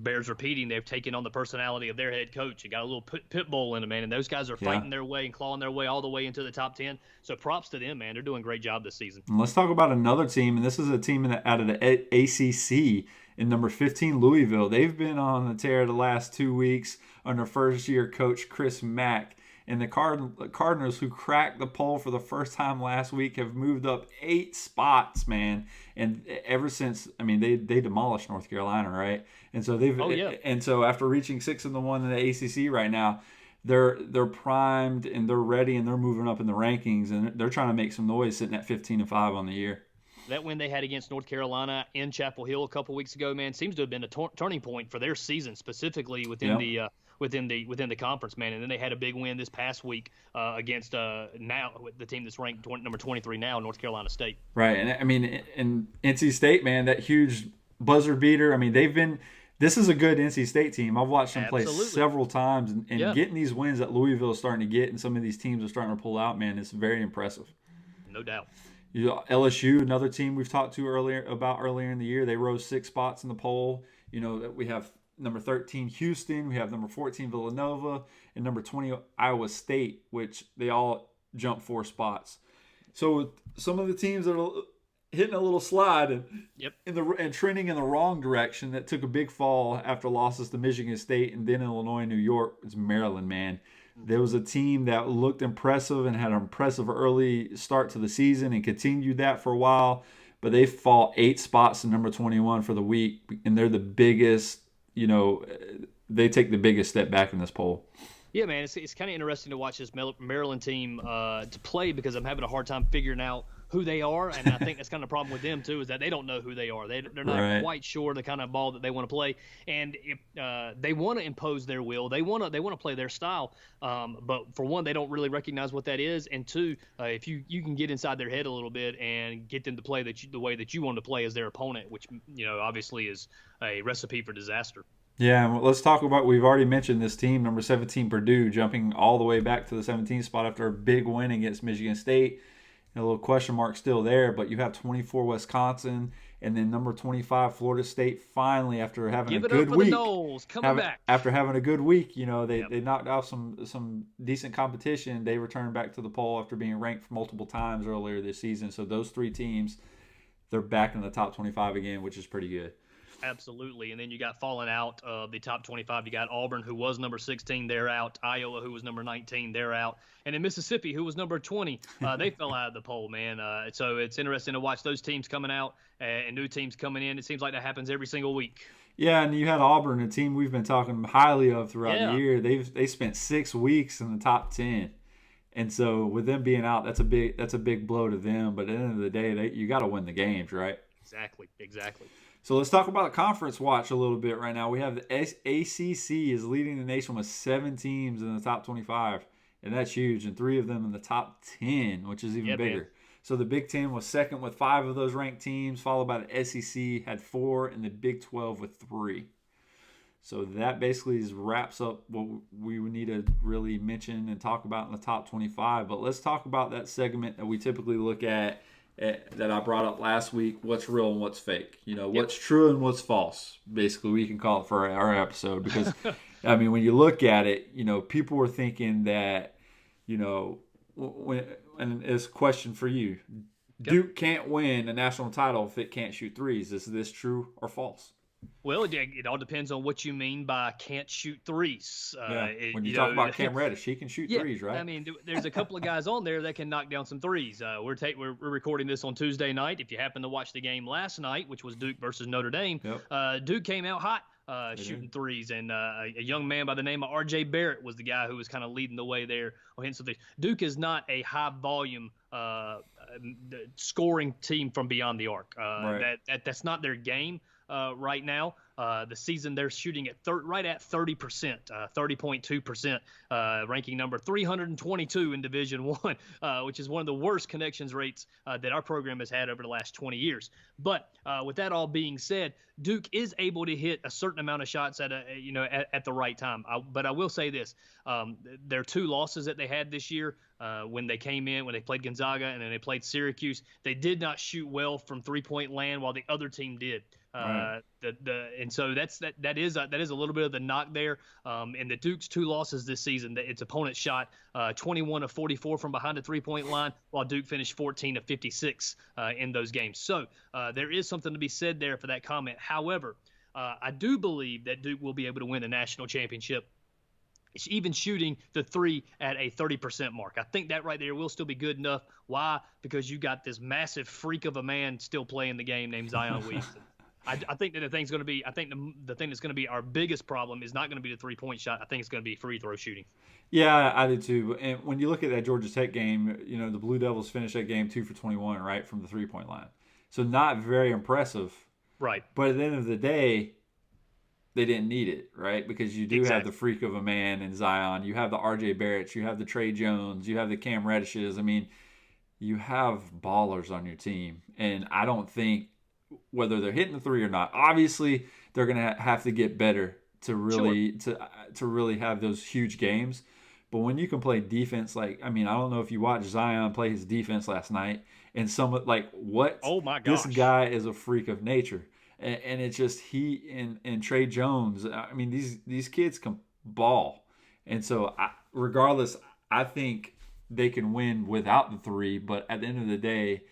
C: bears repeating. They've taken on the personality of their head coach. You got a little pit bull in them, man, and those guys are fighting their way and clawing their way all the way into the top 10. So props to them, man. They're doing a great job this season.
B: And let's talk about another team, and this is a team out of the ACC in number 15, Louisville. They've been on the tear the last 2 weeks under first-year coach Chris Mack. And the Cardinals, who cracked the poll for the first time last week, have moved up 8 spots, man. And ever since, I mean, they demolished North Carolina, right? And so and so after reaching 6-1 in the ACC right now, they're primed and they're ready and they're moving up in the rankings and they're trying to make some noise, sitting at 15-5 on the year.
C: That win they had against North Carolina in Chapel Hill a couple weeks ago, man, seems to have been a turning point for their season, specifically within the conference, man. And then they had a big win this past week against now the team that's ranked number 23 now, North Carolina State.
B: Right, and I mean, in NC State, man, that huge buzzer beater. I mean, this is a good NC State team. I've watched them play several times, and getting these wins that Louisville is starting to get, and some of these teams are starting to pull out, man, it's very impressive.
C: No doubt.
B: LSU, another team we've talked to earlier in the year, they rose 6 spots in the poll. We have number 13 Houston, we have number 14 Villanova, and number 20 Iowa State, which they all jumped 4 spots. So some of the teams that are hitting a little slide and trending in the wrong direction that took a big fall after losses to Michigan State and then Illinois and New York is Maryland, man. There was a team that looked impressive and had an impressive early start to the season and continued that for a while, but they fall 8 spots to number 21 for the week, and they're the biggest, they take the biggest step back in this poll.
C: Yeah, man, it's kind of interesting to watch this Maryland team to play, because I'm having a hard time figuring out who they are, and I think that's kind of the problem with them too, is that they don't know who they are. They're not quite sure the kind of ball that they want to play, and if they want to impose their will, they want to play their style. But for one, they don't really recognize what that is, and two, if you can get inside their head a little bit and get them to play the way that you want to play as their opponent, which obviously is a recipe for disaster.
B: Yeah, well, let's talk about, we've already mentioned this team, number 17 Purdue, jumping all the way back to the 17th spot after a big win against Michigan State. A little question mark still there, but you have 24 Wisconsin, and then number 25 Florida State. Finally, after having a good week, after having a good week, they knocked off some decent competition. They returned back to the poll after being ranked multiple times earlier this season. So those 3 teams, they're back in the top 25 again, which is pretty good.
C: Absolutely. And then you got falling out of the top 25. You got Auburn, who was number 16, they're out. Iowa, who was number 19, they're out. And then Mississippi, who was number 20, they fell out of the poll, man. So it's interesting to watch those teams coming out and new teams coming in. It seems like that happens every single week.
B: Yeah, and you had Auburn, a team we've been talking highly of throughout the year. They spent 6 weeks in the top 10. And so with them being out, that's a big blow to them. But at the end of the day, you got to win the games, right?
C: Exactly.
B: So let's talk about conference watch a little bit right now. We have the ACC is leading the nation with 7 teams in the top 25, and that's huge, and 3 of them in the top 10, which is even bigger. Man. So the Big Ten was second with 5 of those ranked teams, followed by the SEC had 4, and the Big 12 with 3. So that basically wraps up what we would need to really mention and talk about in the top 25. But let's talk about that segment that we typically look at that I brought up last week, what's real and what's fake. What's true and what's false. Basically, we can call it for our episode, because I mean, when you look at it, people were thinking that, and it's a question for you. Duke can't win a national title if it can't shoot threes. Is this true or false?
C: Well, it all depends on what you mean by can't shoot threes.
B: When you talk about Cam Reddish, he can shoot threes, right?
C: I mean, there's a couple of guys on there that can knock down some threes. We're recording this on Tuesday night. If you happen to watch the game last night, which was Duke versus Notre Dame, Duke came out hot. Shooting threes, and a young man by the name of R.J. Barrett was the guy who was kind of leading the way there. Duke is not a high-volume scoring team from beyond the arc. That's not their game right now. The season they're shooting at right at 30%, 30.2%, ranking number 322 in Division I, which is one of the worst connections rates that our program has had over the last 20 years. But with that all being said, Duke is able to hit a certain amount of shots at the right time. But I will say this: their two losses that they had this year, when they played Gonzaga and then they played Syracuse, they did not shoot well from 3-point land while the other team did.
B: Right.
C: And so that is a little bit of the knock there. In the Duke's two losses this season, its opponent shot 21 of 44 from behind the 3-point line, while Duke finished 14 of 56 in those games. So there is something to be said there for that comment. However, I do believe that Duke will be able to win the national championship, even shooting the three at a 30% mark. I think that right there will still be good enough. Why? Because you got this massive freak of a man still playing the game named Zion Williamson. I think that the thing that's going to be our biggest problem is not going to be the 3-point shot. I think it's going to be free throw shooting.
B: Yeah, I do too. And when you look at that Georgia Tech game, the Blue Devils finished that game 2 for 21, right, from the 3-point line. So not very impressive.
C: Right.
B: But at the end of the day, they didn't need it, right? Because you do have the freak of a man in Zion. You have the R.J. Barretts. You have the Trey Jones. You have the Cam Reddishes. I mean, you have ballers on your team. And I don't think, whether they're hitting the three or not, obviously they're going to have to get better to really to really have those huge games. But when you can play defense, I don't know if you watched Zion play his defense last night, and what?
C: Oh my gosh,
B: this guy is a freak of nature, and it's just he and Trey Jones. I mean, these kids can ball, and so regardless, I think they can win without the three. But at the end of the day,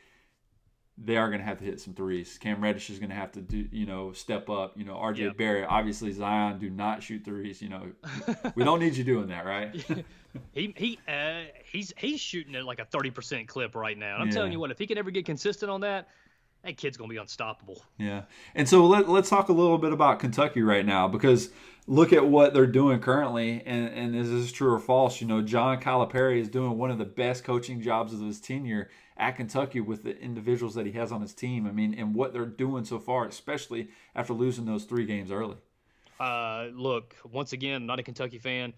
B: they are going to have to hit some threes. Cam Reddish is going to have to do, step up. R.J. Barrett, obviously Zion, do not shoot threes. We don't need you doing that, right?
C: He's shooting at like a 30% clip right now. I'm telling you what, if he can ever get consistent on that kid's going to be unstoppable.
B: Yeah. And so let's talk a little bit about Kentucky right now, because look at what they're doing currently, and is this true or false? John Calipari is doing one of the best coaching jobs of his tenure at Kentucky with the individuals that he has on his team. I mean, and what they're doing so far, especially after losing those 3 games early.
C: Look, once again, not a Kentucky fan.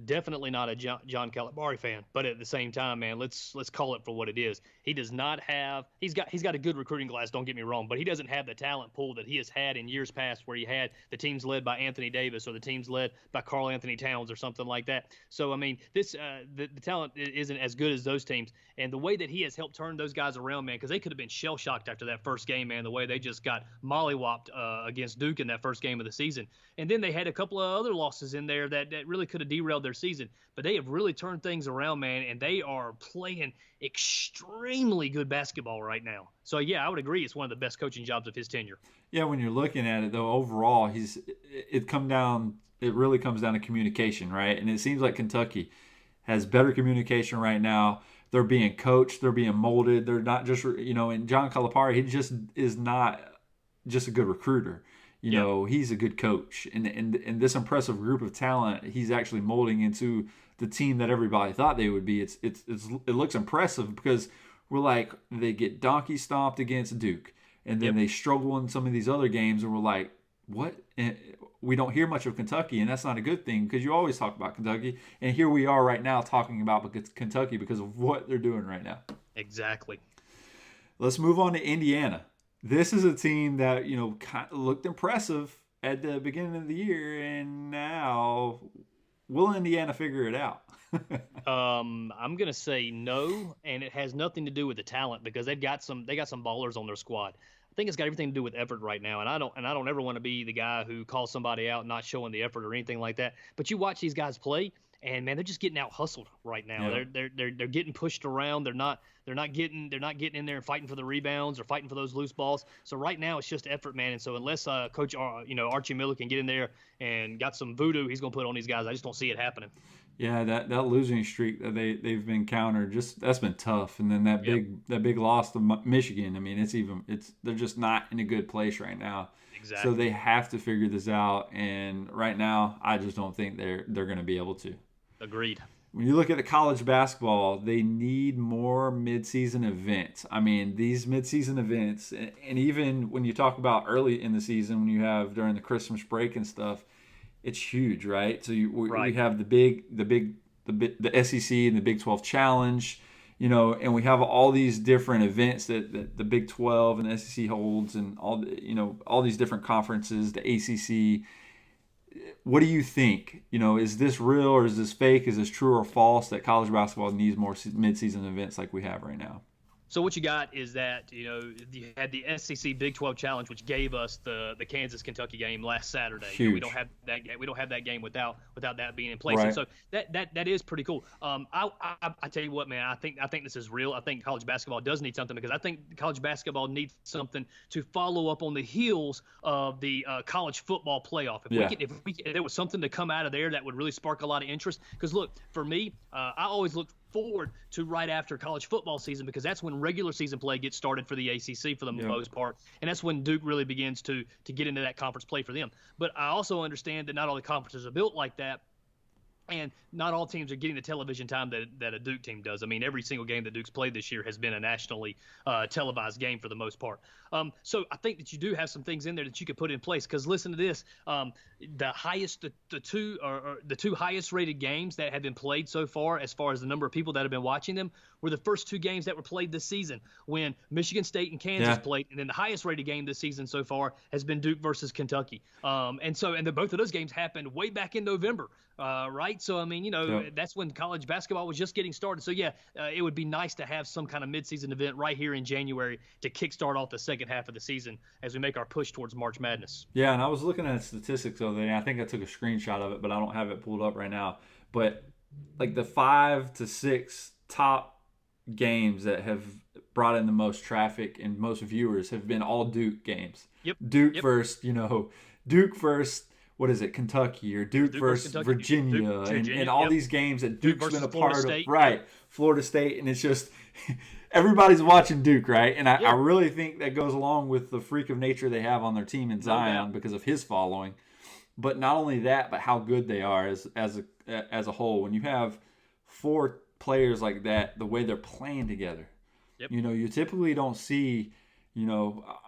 C: Definitely not a John Calipari fan, but at the same time, man, let's call it for what it is. He does not have – he's got a good recruiting class, don't get me wrong, but he doesn't have the talent pool that he has had in years past, where he had the teams led by Anthony Davis or the teams led by Karl Anthony Towns or something like that. So, I mean, this the talent isn't as good as those teams. And the way that he has helped turn those guys around, man, because they could have been shell-shocked after that first game, man, the way they just got mollywopped against Duke in that first game of the season. And then they had a couple of other losses in there that really could have derailed their season. But they have really turned things around, man, and they are playing extremely good basketball right now. So, yeah, I would agree it's one of the best coaching jobs of his tenure.
B: Yeah, when you're looking at it, though, overall, it really comes down to communication, right? And it seems like Kentucky has better communication right now. They're being coached. They're being molded. They're not just, and John Calipari, he just is not just a good recruiter. He's a good coach. And this impressive group of talent, he's actually molding into the team that everybody thought they would be. It looks impressive, because we're like, they get donkey stomped against Duke, and then they struggle in some of these other games, and we're like, what? And we don't hear much of Kentucky, and that's not a good thing, because you always talk about Kentucky, and here we are right now talking about Kentucky because of what they're doing right now.
C: Exactly.
B: Let's move on to Indiana. This is a team that, kind of looked impressive at the beginning of the year, and now will Indiana figure it out?
C: I'm going to say no, and it has nothing to do with the talent, because they got some ballers on their squad. I think it's got everything to do with effort right now. And I don't ever want to be the guy who calls somebody out not showing the effort or anything like that. But you watch these guys play, and man, they're just getting out hustled right now.
B: Yeah.
C: They're getting pushed around. They're not getting in there and fighting for the rebounds or fighting for those loose balls. So right now it's just effort, man. And so unless Coach Archie Miller can get in there and got some voodoo he's gonna put on these guys, I just don't see it happening.
B: Yeah, that losing streak that they've been countered, just that's been tough. And then that big loss to Michigan. I mean, they're just not in a good place right now.
C: Exactly.
B: So they have to figure this out. And right now, I just don't think they're going to be able to.
C: Agreed.
B: When you look at the college basketball, they need more midseason events. I mean, these midseason events, and even when you talk about early in the season, when you have during the Christmas break and stuff, it's huge, right? So we have the SEC and the Big 12 Challenge, and we have all these different events that the Big 12 and the SEC holds, and all these different conferences, the ACC. What do you think? Is this real or is this fake? Is this true or false that college basketball needs more midseason events like we have right now?
C: So what you got is that you had the SEC Big 12 Challenge, which gave us the Kansas Kentucky game last Saturday. We don't have that game. We don't have that game without that being in place.
B: Right.
C: And so that is pretty cool. I tell you what, man. I think this is real. I think college basketball does need something because I think college basketball needs something to follow up on the heels of the college football playoff. If there was something to come out of there that would really spark a lot of interest. Because look, for me, I always look forward to right after college football season because that's when regular season play gets started for the ACC for the most part, and that's when Duke really begins to get into that conference play for them. But I also understand that not all the conferences are built like that, and not all teams are getting the television time that a Duke team does. I mean, every single game that Duke's played this year has been a nationally televised game for the most part. So I think that you do have some things in there that you could put in place. Because listen to this: the two highest rated games that have been played so far as the number of people that have been watching them, were the first two games that were played this season when Michigan State and Kansas played, and then the highest rated game this season so far has been Duke versus Kentucky. And both of those games happened way back in November. Right. So, I mean, that's when college basketball was just getting started. So, it would be nice to have some kind of midseason event right here in January to kickstart off the second half of the season as we make our push towards March Madness.
B: Yeah, and I was looking at statistics the other day. I think I took a screenshot of it, but I don't have it pulled up right now. But like the 5 to 6 top games that have brought in the most traffic and most viewers have been all Duke games.
C: Yep.
B: Duke first, Duke first. What is it, Kentucky or Duke versus Kentucky, Virginia, and all these games that Duke's been a part of, right? Florida State, and it's just everybody's watching Duke, right? And I really think that goes along with the freak of nature they have on their team in Zion because of his following. But not only that, but how good they are as a whole. When you have 4 players like that, the way they're playing together, you typically don't see.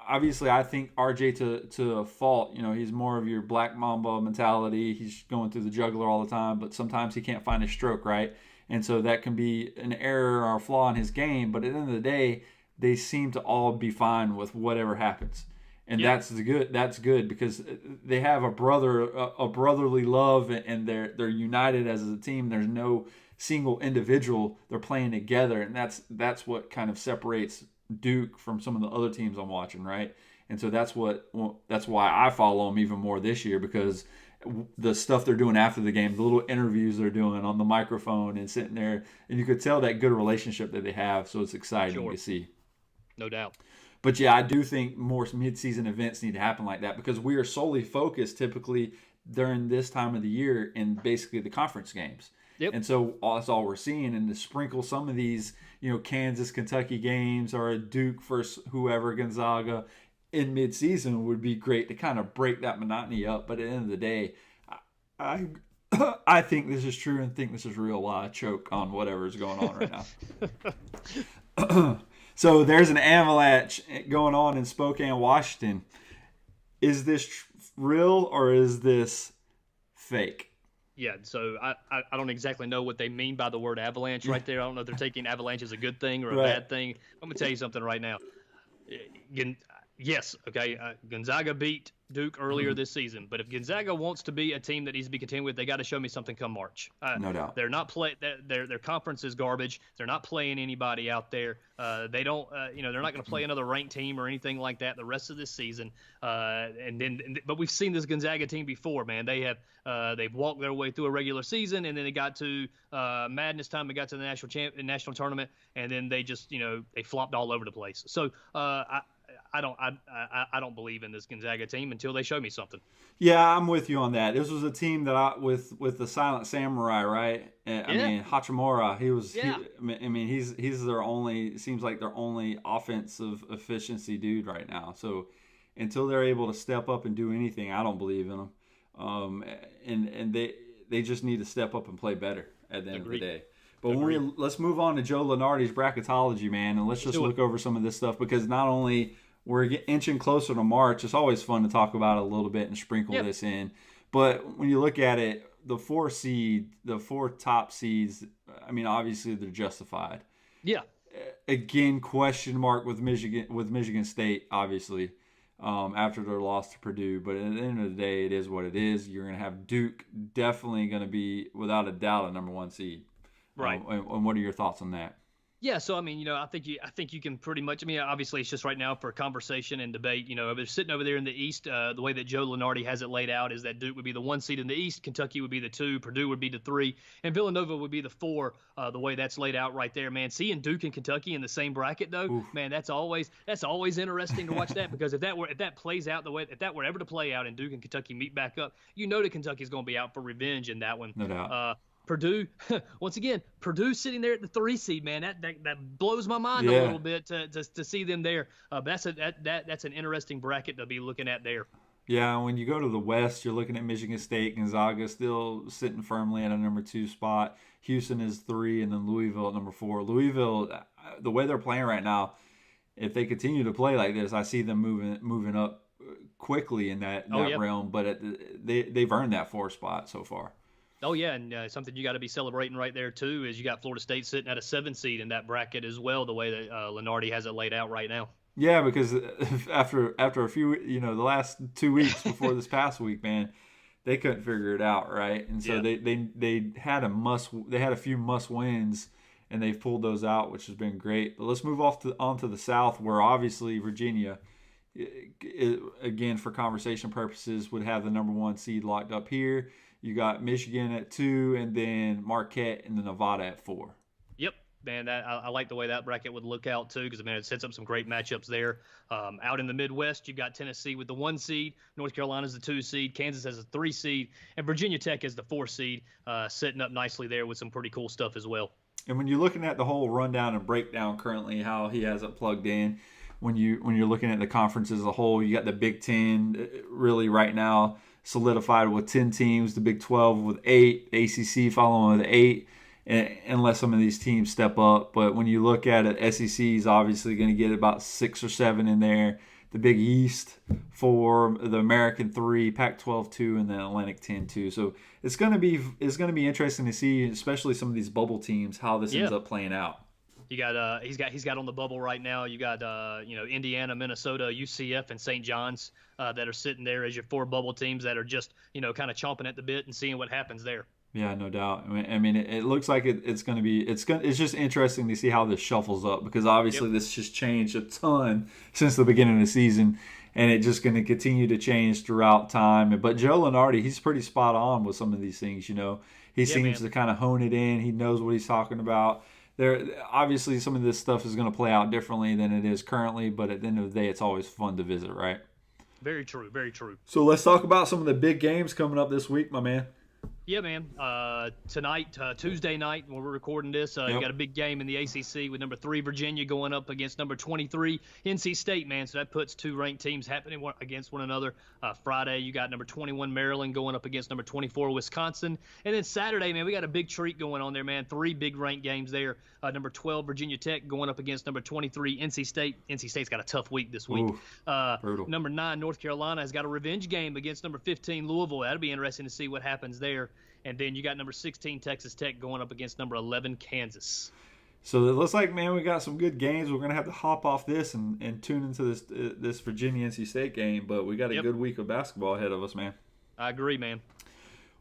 B: Obviously I think RJ to a fault, he's more of your Black Mamba mentality. He's going through the juggler all the time, but sometimes he can't find his stroke, right? And so that can be an error or a flaw in his game. But at the end of the day, they seem to all be fine with whatever happens. And that's good because they have a brotherly love, and they're united as a team. There's no single individual. They're playing together, and that's what kind of separates Duke from some of the other teams I'm watching, right? And so that's why I follow them even more this year, because the stuff they're doing after the game, the little interviews they're doing on the microphone and sitting there, and you could tell that good relationship that they have. So it's exciting to see.
C: No doubt.
B: But I do think more mid-season events need to happen like that, because we are solely focused typically during this time of the year in basically the conference games.
C: Yep.
B: And so that's all we're seeing. And to sprinkle some of these, Kansas, Kentucky games or a Duke versus whoever, Gonzaga, in midseason would be great to kind of break that monotony up. But at the end of the day, I think this is true and think this is real while I choke on whatever is going on right now. So there's an avalanche going on in Spokane, Washington. Is this real or is this fake?
C: Yeah, so I don't exactly know what they mean by the word avalanche right there. I don't know if they're taking avalanche as a good thing or a bad thing. I'm going to tell you something right now. Yes. Okay. Gonzaga beat Duke earlier this season, but if Gonzaga wants to be a team that needs to be contended with, they got to show me something come March.
B: No doubt.
C: They're not play. Their conference is garbage. They're not playing anybody out there. They don't. They're not going to play another ranked team or anything like that the rest of this season. But we've seen this Gonzaga team before, man. They've walked their way through a regular season, and then they got to madness time. They got to the national tournament, and then they just they flopped all over the place. So I don't believe in this Gonzaga team until they show me something.
B: Yeah, I'm with you on that. This was a team that with the Silent Samurai, right? I mean, Hachimura, he was. Yeah. He's their only. Seems like their only offensive efficiency dude right now. So until they're able to step up and do anything, I don't believe in them. And they just need to step up and play better at the end of the day. But let's move on to Joe Lunardi's bracketology, man, and let's just look over some of this stuff, because not only we're inching closer to March, it's always fun to talk about it a little bit and sprinkle this in. But when you look at it, the four top seeds, I mean, obviously they're justified.
C: Yeah.
B: Again, question mark with Michigan State, obviously, after their loss to Purdue. But at the end of the day, it is what it is. You're going to have Duke definitely going to be, without a doubt, a number one seed.
C: Right.
B: And what are your thoughts on that?
C: Yeah, so I mean, I think you can pretty much. I mean, obviously, it's just right now for conversation and debate. They're sitting over there in the East. The way that Joe Lunardi has it laid out is that Duke would be the 1 seed in the East, Kentucky would be the 2, Purdue would be the 3, and Villanova would be the 4. The way that's laid out right there, man. Seeing Duke and Kentucky in the same bracket, though, Oof. Man, that's always interesting to watch that, because if that plays out the way, if that were ever to play out and Duke and Kentucky meet back up, that Kentucky's going to be out for revenge in that one.
B: No doubt.
C: Purdue, once again, Purdue sitting there at the 3 seed, man. That blows my mind a little bit to see them there. But that's an interesting bracket to be looking at there.
B: Yeah, when you go to the West, you're looking at Michigan State, Gonzaga still sitting firmly at a number 2 spot. Houston is 3, and then Louisville at number 4. Louisville, the way they're playing right now, if they continue to play like this, I see them moving up quickly in that realm. But they've earned that 4 spot so far.
C: Oh, yeah, and something you got to be celebrating right there, too, is you got Florida State sitting at a 7 seed in that bracket as well, the way that Lunardi has it laid out right now.
B: Yeah, because after a few, the last 2 weeks before this past week, man, they couldn't figure it out, right? And so they had a few must wins, and they've pulled those out, which has been great. But let's move on to the South, where obviously Virginia, again, for conversation purposes, would have the number 1 seed locked up here. You got Michigan at 2, and then Marquette and then Nevada at 4.
C: Yep, man, I like the way that bracket would look out too, because it sets up some great matchups there. Out in the Midwest, you got Tennessee with the 1 seed, North Carolina's the 2 seed, Kansas has a 3 seed, and Virginia Tech is the 4 seed, setting up nicely there with some pretty cool stuff as well.
B: And when you're looking at the whole rundown and breakdown currently, how he has it plugged in, when you're looking at the conference as a whole, you got the Big Ten really right now solidified with 10 teams, the Big 12 with 8, ACC following with 8, unless some of these teams step up. But when you look at it, SEC is obviously going to get about 6 or 7 in there. The Big East 4, the American 3, Pac-12 2, and then Atlantic 10 2. So it's going to be interesting to see, especially some of these bubble teams, how this ends up playing out.
C: You got he's got on the bubble right now. You got Indiana, Minnesota, UCF, and St. John's that are sitting there as your 4 bubble teams that are just kind of chomping at the bit and seeing what happens there.
B: Yeah, no doubt. I mean, it looks like it's just interesting to see how this shuffles up, because obviously this just changed a ton since the beginning of the season, and it's just going to continue to change throughout time. But Joe Lunardi, he's pretty spot on with some of these things. He seems to kind of hone it in. He knows what he's talking about. Obviously, some of this stuff is going to play out differently than it is currently, but at the end of the day, it's always fun to visit, right?
C: Very true, very true.
B: So let's talk about some of the big games coming up this week, my man.
C: Yeah, man. Tonight, Tuesday night, when we're recording this, you got a big game in the ACC with number 3 Virginia going up against number 23 NC State, man. So that puts 2 ranked teams happening against one another. Friday, you got number 21 Maryland going up against number 24 Wisconsin. And then Saturday, man, we got a big treat going on there, man. 3 big ranked games there. Number 12 Virginia Tech going up against number 23 NC State. NC State's got a tough week this week.
B: Brutal.
C: Number 9 North Carolina has got a revenge game against number 15 Louisville. That'll be interesting to see what happens there. And then you got number 16 Texas Tech going up against number 11 Kansas.
B: So it looks like, man, we got some good games. We're going to have to hop off this and tune into this Virginia-NC State game, but we got a good week of basketball ahead of us, man.
C: I agree, man.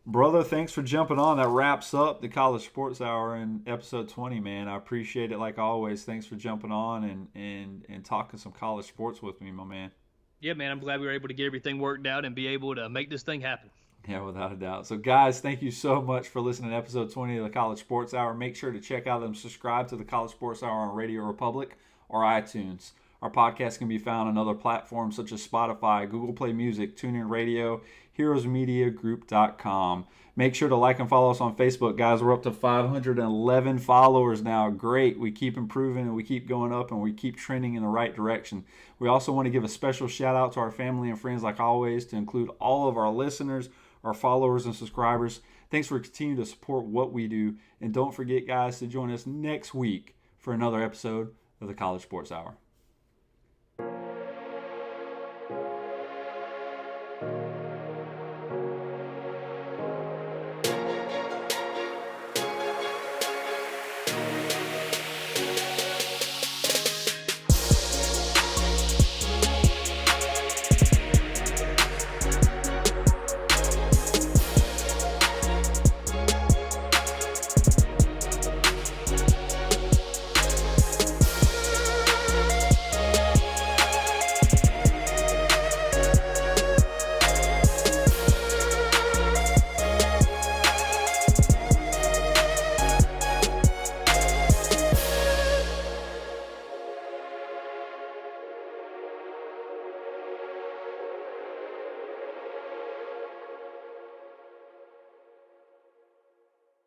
B: Brother, thanks for jumping on. That wraps up the College Sports Hour in episode 20, man. I appreciate it like always. Thanks for jumping on and talking some college sports with me, my man.
C: Yeah, man, I'm glad we were able to get everything worked out and be able to make this thing happen.
B: Yeah, without a doubt. So, guys, thank you so much for listening to episode 20 of the College Sports Hour. Make sure to check out and subscribe to the College Sports Hour on Radio Republic or iTunes. Our podcast can be found on other platforms such as Spotify, Google Play Music, TuneIn Radio, heroesmediagroup.com. Make sure to like and follow us on Facebook, guys. We're up to 511 followers now. Great. We keep improving and we keep going up and we keep trending in the right direction. We also want to give a special shout out to our family and friends, like always, to include all of our listeners, our followers and subscribers. Thanks for continuing to support what we do. And don't forget, guys, to join us next week for another episode of the College Sports Hour.